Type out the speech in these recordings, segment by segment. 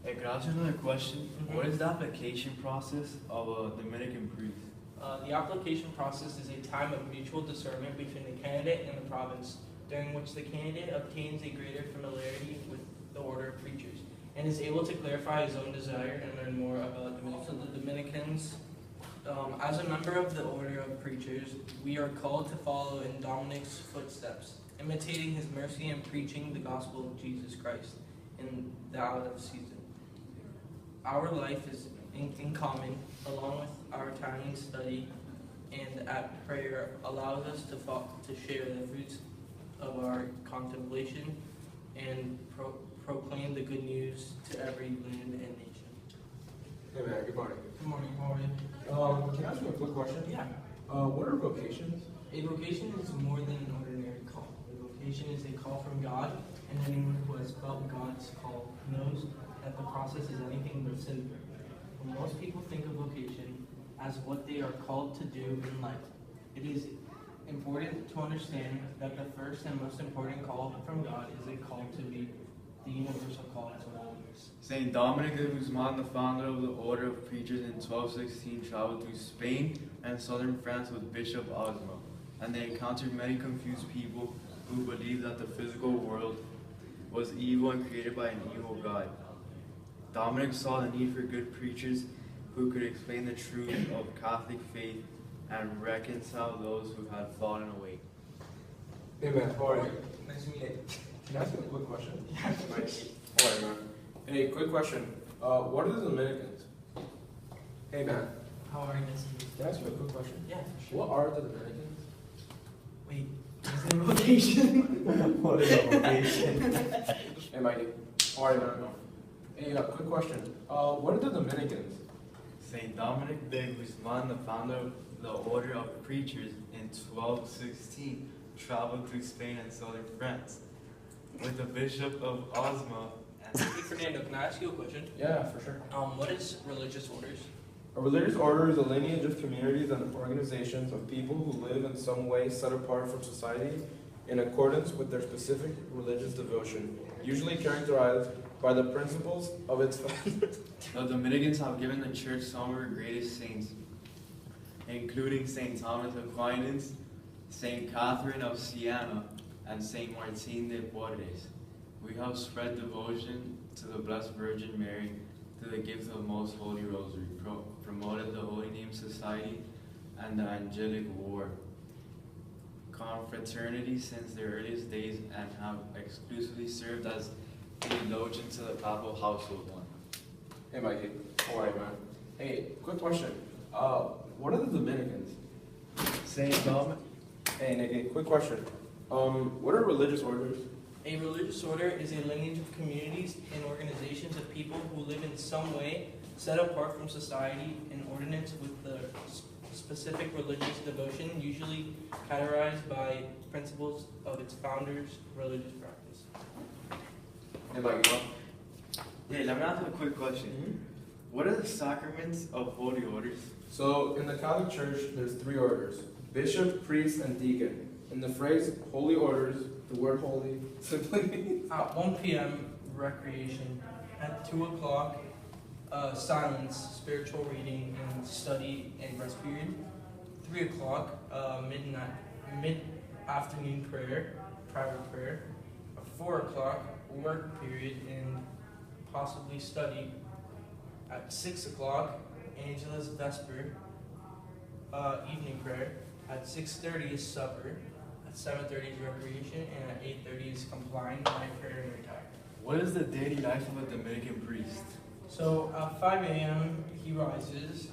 Hey, can I ask you another question? What is the application process of a Dominican priest? The application process is a time of mutual discernment between the candidate and the province, during which the candidate obtains a greater familiarity with the order of preachers and is able to clarify his own desire and learn more about the Dominicans. As a member of the order of preachers, we are called to follow in Dominic's footsteps, imitating his mercy and preaching the gospel of Jesus Christ in the out of season. Our life is in common, along with our time in study and at prayer, allows us to share the fruits of our contemplation and proclaim the good news to every land and nation. Hey man, good morning. Good morning, how are you? Can I ask you a quick question? Yeah. What are vocations? A vocation is more than an ordinary call. A vocation is a call from God, and anyone who has felt God's call knows that the process is anything but simple. Most people think of vocation as what they are called to do in life. It is important to understand that the first and most important call from God is a call to be the universal call to holiness. Saint Dominic de Guzman, the founder of the Order of Preachers in 1216, traveled through Spain and southern France with Bishop Osmo, and they encountered many confused people who believed that the physical world was evil and created by an evil God. Dominic saw the need for good preachers who could explain the truth of Catholic faith and reconcile those who had fallen away. Hey man, how are you? Nice to meet you. Can I ask you a quick question? Yeah. Nice. How are you, man? Hey, quick question. What are the Dominicans? Hey man, How are you? Nice to meet you. can I ask you a quick question? Yeah, for sure. What are the Dominicans? Wait, is it a vocation? What is a vocation? Hey Mikey, how are you, man? Hey, quick question. What are the Dominicans? Saint Dominic de Guzman, the founder of the Order of Preachers in 1216, traveled through Spain and southern France with the Bishop of Osma. Hey Fernando, can I ask you a question? Yeah, for sure. What is religious orders? A religious order is a lineage of communities and organizations of people who live in some way set apart from society in accordance with their specific religious devotion, usually characterized by the principles of its founders. The Dominicans have given the Church some of her greatest saints, including Saint Thomas Aquinas, Saint Catherine of Siena, and Saint Martin de Porres. We have spread devotion to the Blessed Virgin Mary through the gift of the Most Holy Rosary, promoted the Holy Name Society and the Angelic War Confraternity since their earliest days, and have exclusively served as theologian to the Papal Household one. Hey Mikey, how are you, man? Hey, quick question. What are the Dominicans? Saint Dominic. Hey Nikki, quick question. What are religious orders? A religious order is a lineage of communities and organizations of people who live in some way set apart from society in ordinance with the specific religious devotion, usually categorized by principles of its founders' religious practice. Hey Mikey, Yeah, let me ask you a quick question. What are the sacraments of holy orders? So in the Catholic Church, there's 3 orders: bishop, priest, and deacon. In the phrase holy orders, the word holy simply means At 1 p.m., recreation. At 2 o'clock, silence, spiritual reading, and study and rest period. 3 o'clock, mid-afternoon prayer, private prayer. At 4 o'clock, work period and possibly study. At 6 o'clock, Angela's Vesper, evening prayer. At 6:30 is supper. At 7:30 is recreation, and at 8:30 is complying, night prayer, and retire. What is the daily life of a Dominican priest? So at 5 a.m. he rises.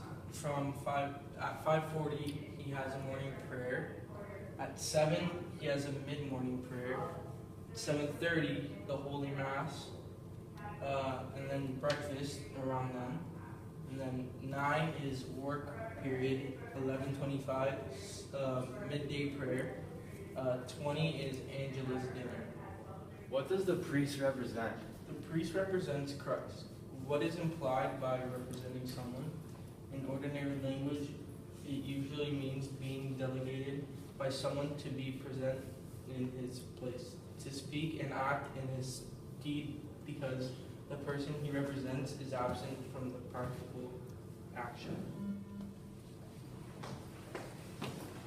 At 5:40 he has a morning prayer. At 7 he has a mid-morning prayer. 7:30 the Holy Mass, and then breakfast around then. And then 9 is work period. 11:25 midday prayer. 20 is Angela's dinner. What does the priest represent? The priest represents Christ. What is implied by representing someone? In ordinary language, it usually means being delegated by someone to be present in his place, to speak and act in his deed because the person he represents is absent from the practical action.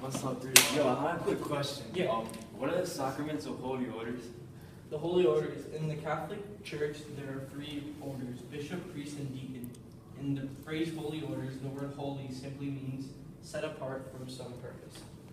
What's up, dude? Yo, I have a quick question. Yeah. What are the sacraments of holy orders? The holy orders. In the Catholic Church, there are 3 orders: bishop, priest, and deacon. In the phrase holy orders, the word holy simply means set apart from some purpose.